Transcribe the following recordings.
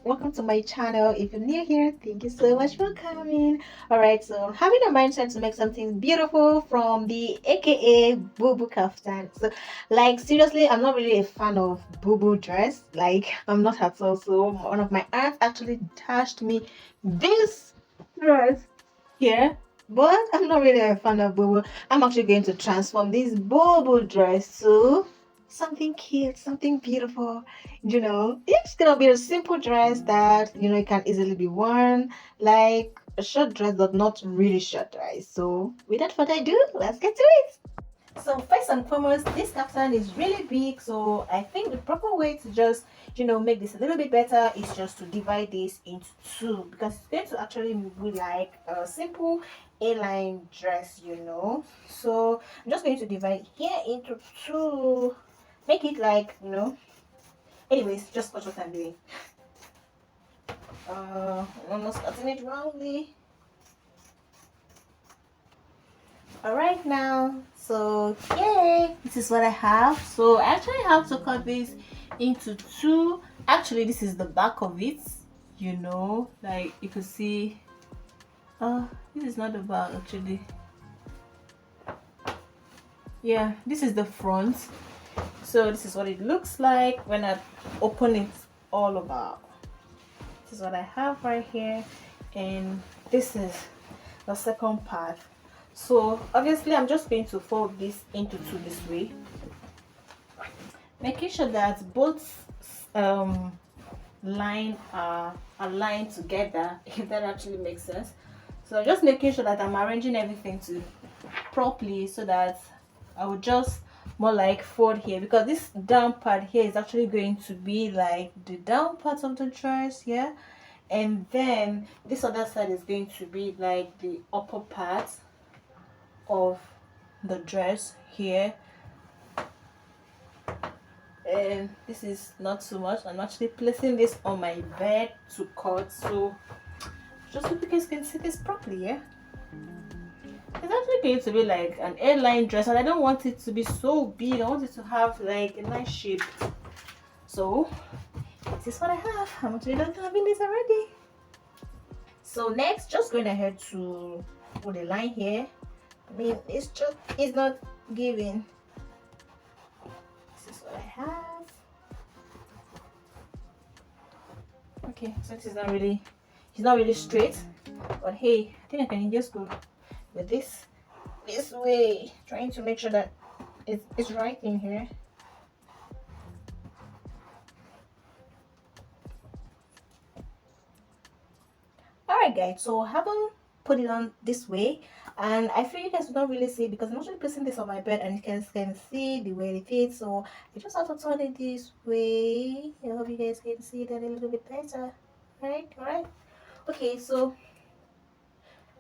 welcome to my channel. If you're new here, thank you so much for coming. All right, so having a mindset to make something beautiful from the aka Bubu kaftan. So like seriously, I'm not really a fan of Bubu dress. Like I'm not at all. So one of my aunts actually dashed me this dress here, but I'm not really a fan of Bubu. I'm actually going to transform this Bubu dress to something cute, something beautiful. It's gonna be a simple dress that it can easily be worn, like a short dress, but not really short, right? So without further ado, let's get to it. So first and foremost, this kaftan is really big, so I think the proper way to just make this a little bit better is just to divide this into two, because it's going to actually be like a simple A-line dress. So I'm just going to divide here into two, make it like anyways, just watch what I'm doing. Almost cutting it roundly. All right now, so yay, this is what I have. So I actually have to cut this into two. Actually, this is the back of it, like you can see. This is not the back actually. Yeah, this is the front. So this is what it looks like when I open it all over. This is what I have right here, and this is the second part. So obviously I'm just going to fold this into two this way, making sure that both line are aligned together, if that actually makes sense. So just making sure that I'm arranging everything to properly, so that I would just more like fold here, because this down part here is actually going to be like the down part of the dress here, and then this other side is going to be like the upper part of the dress here. And this is not too much. I'm actually placing this on my bed to cut, so just so you guys can see this properly. Yeah, it's actually going to be like an airline dress, and I don't want it to be so big. I want it to have like a nice shape. So this is what I have. I'm actually done having this already. So next, just going ahead to put a line here. I mean, it's not giving. This is what I have. Okay, so it's not really straight, but hey, I think I can just go with this way, trying to make sure that it's right in here. Alright guys, so I haven't put it on this way, and I feel you guys will not really see it because I'm actually placing this on my bed and you guys can see the way it fits. So I just have to turn it this way. I hope you guys can see that a little bit better. Alright. Okay, so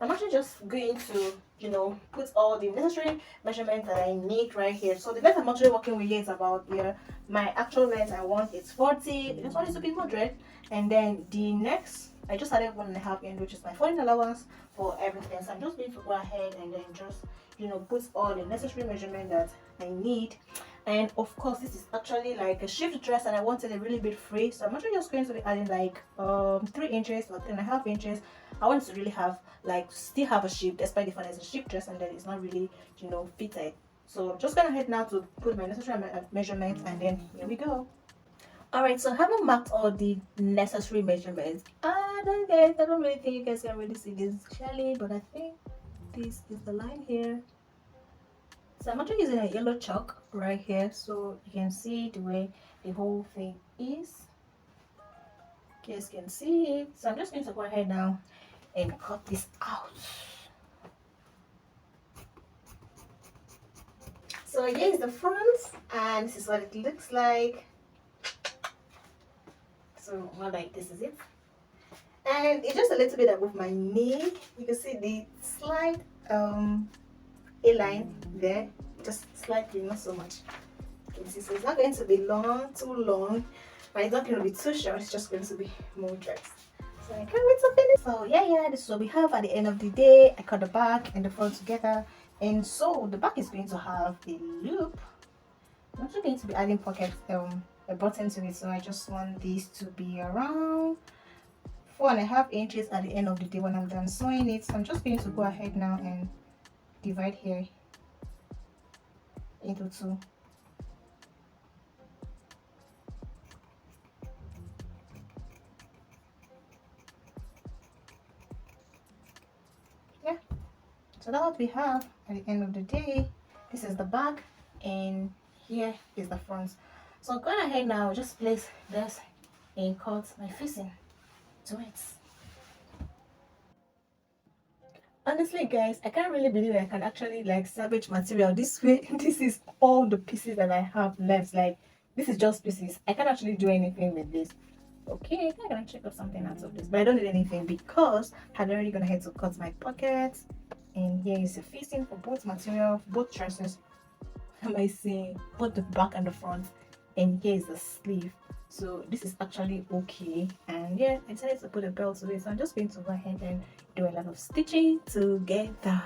I'm actually just going to, put all the necessary measurements that I need right here. So the length I'm actually working with here is about my actual length I want is 40. I just want it to be moderate. And then the next, I just added 1.5 inch, which is my folding allowance for everything. So I'm just going to go ahead and then just, put all the necessary measurement that I need. And of course, this is actually like a shift dress, and I wanted a really bit free, so I'm actually just going to be adding like 3 inches or 3.5 inches. I want to really have like still have a shape, despite the fact it's a shift dress and then it's not really fitted. So I'm just gonna head now to put my necessary measurements, and then here we go. Alright, so I haven't marked all the necessary measurements. I don't really think you guys can really see this clearly, but I think this is the line here. So I'm actually using a yellow chalk right here, so you can see the way the whole thing is. You guys can see it. So I'm just going to go ahead now and cut this out. So here is the front, and this is what it looks like. So more like this is it, and it's just a little bit above my knee. You can see the slight A-line there, just slightly, not so much. You can see, so it's not going to be too long, but it's not going to be too short. It's just going to be moderate. So I can't wait to finish. So yeah, this is what we have at the end of the day. I cut the back and the front together, and so the back is going to have a loop. I'm actually going to be adding pockets, a button to it, so I just want these to be around 4.5 inches at the end of the day when I'm done sewing it. So I'm just going to go ahead now and divide here into two. Yeah, so that's what we have at the end of the day. This is the back and here is the front. So going ahead now, just place this and cut my facing to it. Honestly guys, I can't really believe I can actually like salvage material this way. This is all the pieces that I have left. Like this is just pieces. I can't actually do anything with this. Okay, I'm gonna check out something out of this, but I don't need anything because I'm already gonna head to cut my pockets. And here is the facing for both material, both dresses. Am I saying both the back and the front? And here is the sleeve. So this is actually okay. And yeah, I decided to put a belt to it. So I'm just going to go ahead and do a lot of stitching together.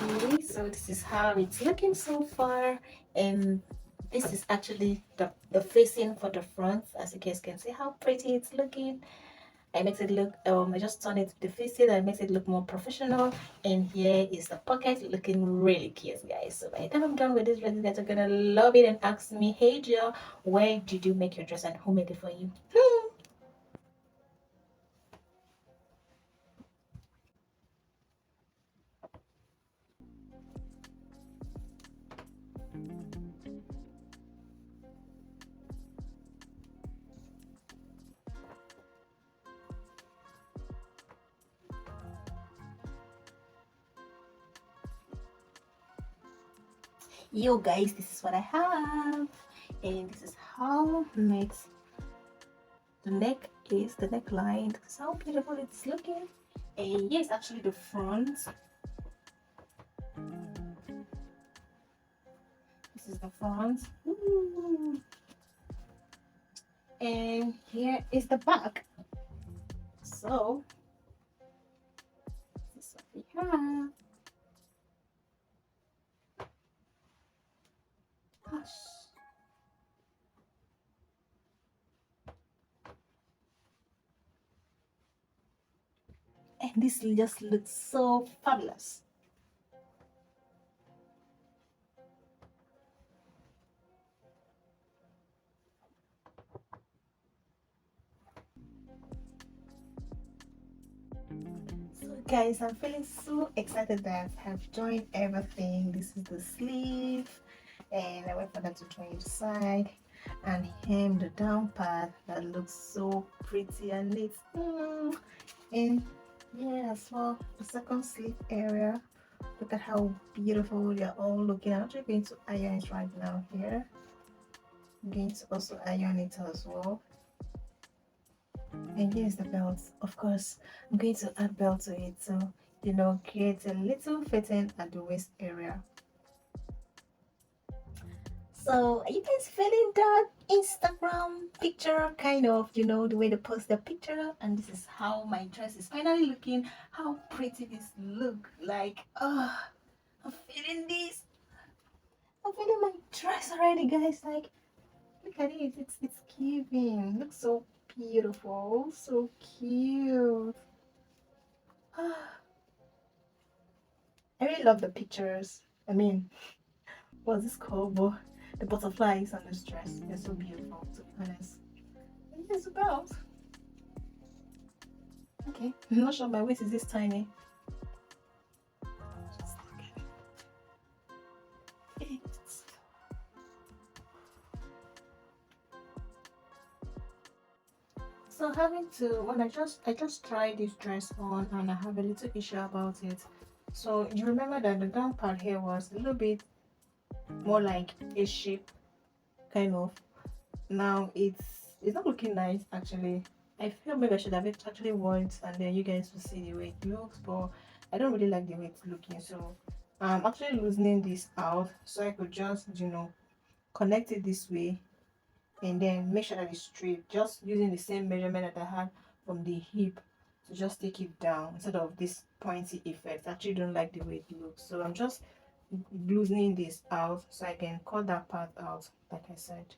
Okay, so this is how it's looking so far, and this is actually the facing for the front. As you guys can see how pretty it's looking. I makes it look I just turn it to the facing and makes it look more professional. And here is the pocket looking really cute, guys. So by the time I'm done with this dress, you guys are gonna love it and ask me, hey Jill, where did you make your dress and who made it for you? Yo guys, this is what I have, and this is how makes the neck is, the neckline. This is how beautiful it's looking. And yes, actually the front. This is the front. Ooh. And here is the back. So this is what we have. Gosh. And this just looks so fabulous. So guys, I'm feeling so excited that I've joined everything. This is the sleeve, and I wait for that to join the side and hem the down part that looks so pretty and neat. And yeah, as well, the second sleeve area. Look at how beautiful they're all looking. I'm actually going to iron it right now here. I'm going to also iron it as well. And here's the belt. Of course, I'm going to add belt to it, so create a little fitting at the waist area. So are you guys feeling that Instagram picture kind of, the way they post the picture? And this is how my dress is finally looking. How pretty this look like. Oh, I'm feeling this. I'm feeling my dress already, guys. Like, look at it. It's giving. Looks so beautiful. So cute. I really love the pictures. I mean, what's this called? But the butterflies on this dress, they're so beautiful, to be honest. And here's the belt. Okay, I'm not sure my waist is this tiny. Just look at it. So having to when I just tried this dress on and I have a little issue about it. So you remember that the down part here was a little bit more like a shape kind of. Now it's not looking nice actually. I feel maybe I should have actually worn it and then you guys will see the way it looks, but I don't really like the way it's looking. So I'm actually loosening this out so I could just connect it this way and then make sure that it's straight, just using the same measurement that I had from the hip to just take it down instead of this pointy effect. I actually don't like the way it looks, so I'm just loosening this out so I can cut that part out like I said.